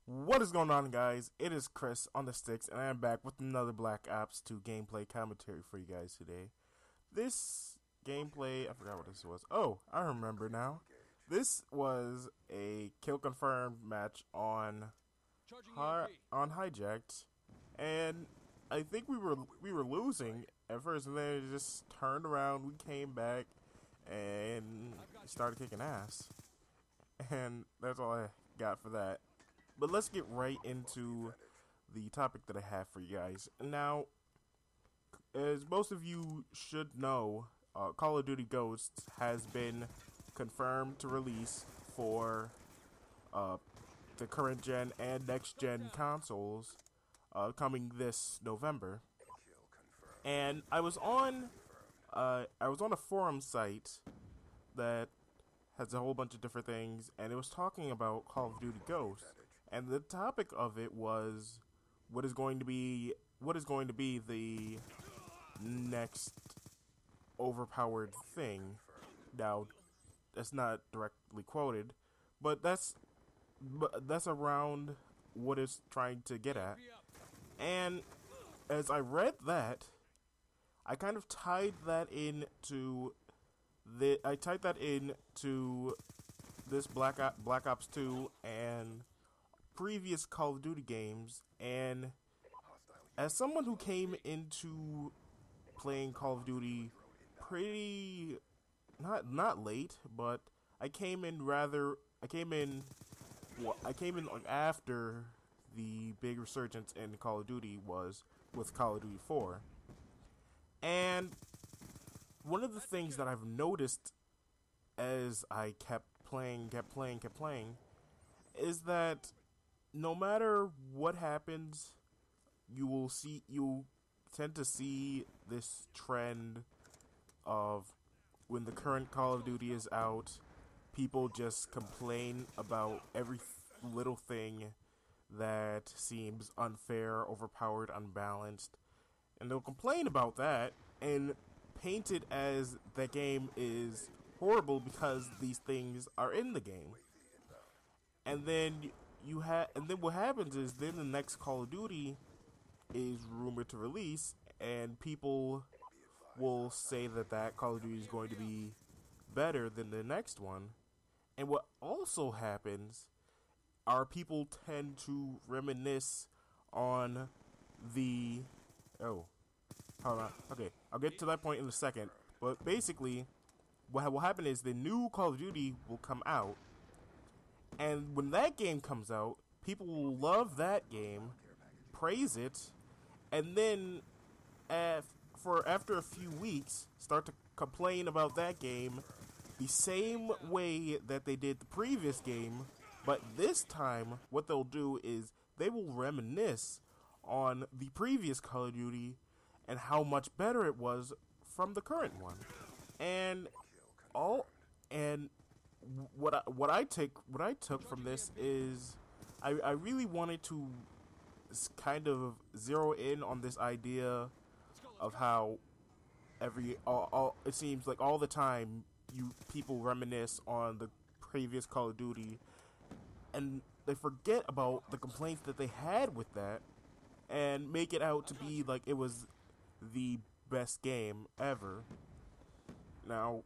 What is going on, guys? It is Chris on the sticks, and I am back with another Black Ops 2 gameplay commentary for you guys today. This gameplay, I forgot what this was. Oh, I remember now. This was a kill confirmed match on Hijacked, and I think we were losing at first, and then it just turned around. We came back and started kicking ass, and that's all I got for that. But let's get right into the topic that I have for you guys. Now, as most of you should know, Call of Duty Ghosts has been confirmed to release for the current gen and next gen consoles coming this November. And I was on a forum site that has a whole bunch of different things, and it was talking about Call of Duty Ghosts. And the topic of it was what is going to be the next overpowered thing. Now, that's not directly quoted, but that's around what it's trying to get at. And as I read that, I kind of tied that into this Black Ops 2 and previous Call of Duty games, and as someone who came into playing Call of Duty pretty not late, but I came in like after the big resurgence in Call of Duty was with Call of Duty 4. And one of the things that I've noticed as I kept playing is that no matter what happens, you tend to see this trend of when the current Call of Duty is out, people just complain about every little thing that seems unfair, overpowered, unbalanced, and they'll complain about that and paint it as the game is horrible because these things are in the game. And then what happens is then the next Call of Duty is rumored to release, and people will say that Call of Duty is going to be better than the next one. And what also happens are people tend to reminisce on the hold on. Okay, I'll get to that point in a second. But basically, what will happen is the new Call of Duty will come out, and when that game comes out, people will love that game, praise it, and then after a few weeks, start to complain about that game the same way that they did the previous game. But this time, what they'll do is they will reminisce on the previous Call of Duty and how much better it was from the current one. And what I took from this is I really wanted to kind of zero in on this idea of how it seems like all the time people reminisce on the previous Call of Duty, and they forget about the complaints that they had with that and make it out to be like it was the best game ever. Now,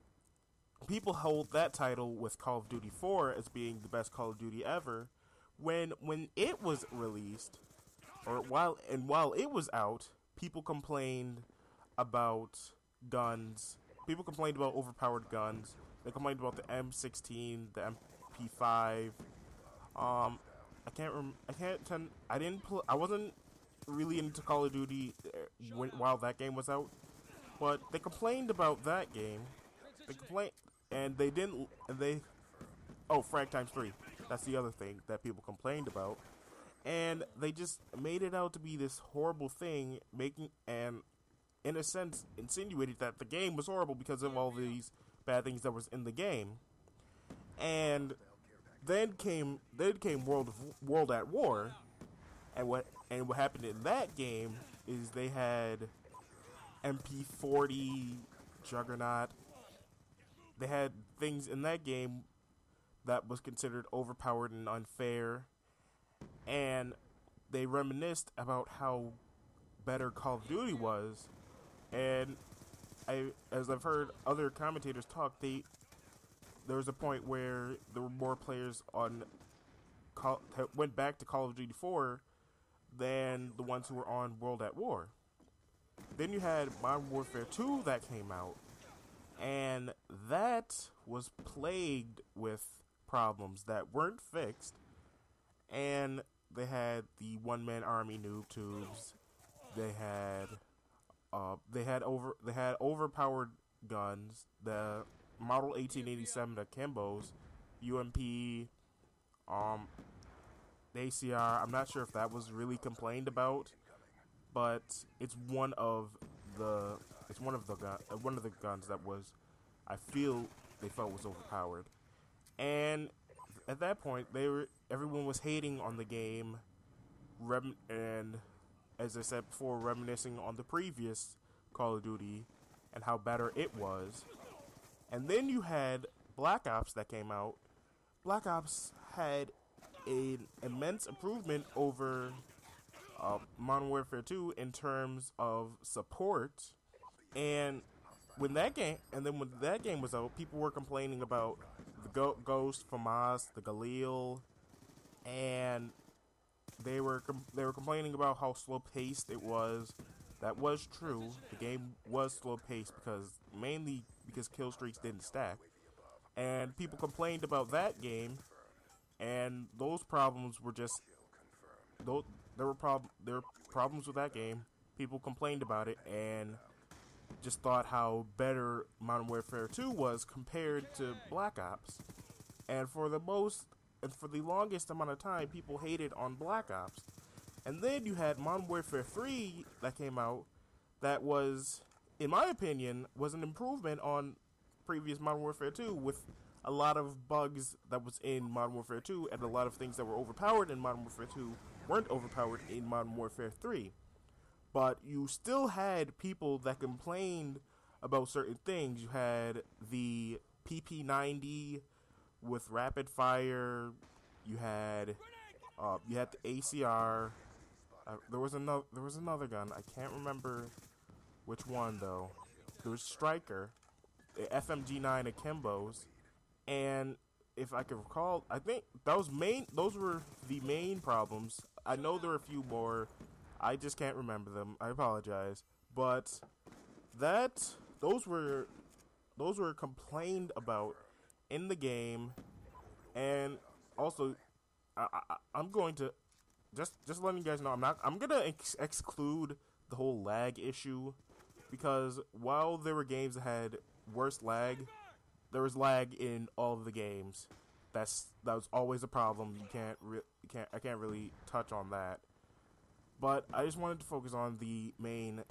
people hold that title with Call of Duty 4 as being the best Call of Duty ever, when it was released, while it was out, people complained about guns. People complained about overpowered guns. They complained about the M16, the MP5. I wasn't really into Call of Duty while that game was out, but they complained about that game. Frag times 3. That's the other thing that people complained about. And they just made it out to be this horrible thing, and in a sense insinuated that the game was horrible because of all these bad things that was in the game. And then came World at War, and what happened in that game is they had MP40, Juggernaut. They had things in that game that was considered overpowered and unfair, and they reminisced about how better Call of Duty was. And as I've heard other commentators talk, there was a point where there were more players went back to Call of Duty 4 than the ones who were on World at War. Then you had Modern Warfare 2 that came out, and that was plagued with problems that weren't fixed. And they had the one-man army noob tubes. They had overpowered guns. The Model 1887 Akimbos, UMP, the ACR. I'm not sure if that was really complained about, but it's one of the guns that was, I feel they felt was overpowered. And at that point, everyone was hating on the game, and as I said before, reminiscing on the previous Call of Duty and how better it was. And then you had Black Ops that came out. Black Ops had an immense improvement over Modern Warfare 2 in terms of support. And when that game was out, people were complaining about the Ghost, FAMAS, the Galil, and they were complaining about how slow paced it was. That was true. The game was slow paced mainly because kill streaks didn't stack, and people complained about that game. And those problems were just there were problems with that game. People complained about it and just thought how better Modern Warfare 2 was compared to Black Ops. And for the longest amount of time, people hated on Black Ops. And then you had Modern Warfare 3 that came out that was, in my opinion, was an improvement on previous Modern Warfare 2 with a lot of bugs that was in Modern Warfare 2 and a lot of things that were overpowered in Modern Warfare 2 weren't overpowered in Modern Warfare 3. But you still had people that complained about certain things. You had the PP90 with rapid fire. You had the ACR. There was another gun. I can't remember which one though. There was Striker, the FMG9 Akimbos, and if I can recall, I think those were the main problems. I know there were a few more. I just can't remember them. I apologize. But those were complained about in the game. And also I'm going to just letting you guys know, I'm going to exclude the whole lag issue, because while there were games that had worse lag, there was lag in all of the games. That was always a problem. I can't really touch on that. But I just wanted to focus on the main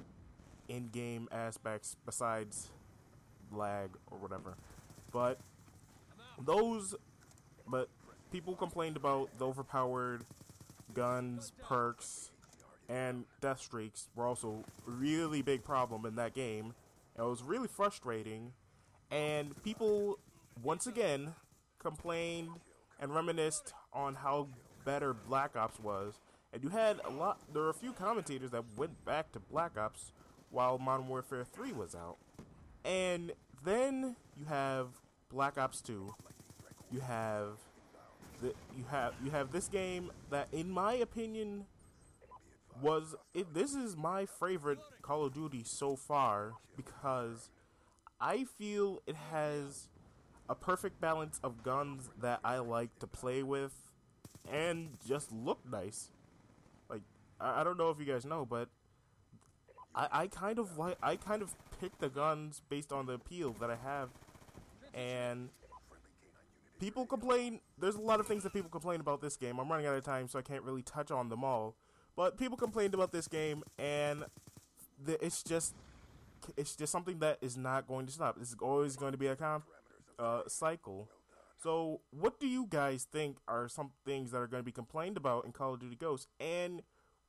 in-game aspects besides lag or whatever. But people complained about the overpowered guns, perks, and death streaks were also a really big problem in that game. It was really frustrating, and people once again complained and reminisced on how better Black Ops was. And there were a few commentators that went back to Black Ops while Modern Warfare 3 was out. And then you have Black Ops 2. You have this game that, in my opinion, this is my favorite Call of Duty so far, because I feel it has a perfect balance of guns that I like to play with and just look nice. Like, I don't know if you guys know, but I kind of pick the guns based on the appeal that I have. And people complain. There's a lot of things that people complain about this game. I'm running out of time, so I can't really touch on them all. But people complained about this game, and it's just something that is not going to stop. This is always going to be a cycle. So, what do you guys think are some things that are going to be complained about in Call of Duty Ghosts? And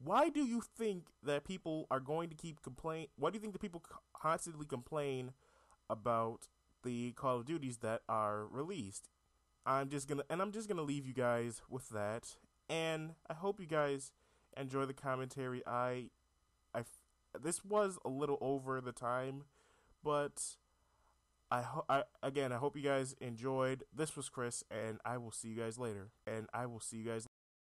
why do you think that people are going to keep why do you think that people constantly complain about the Call of Duties that are released? I'm just gonna leave you guys with that. And I hope you guys enjoy the commentary. This was a little over the time, but I hope you guys enjoyed. This was Chris, and I will see you guys later.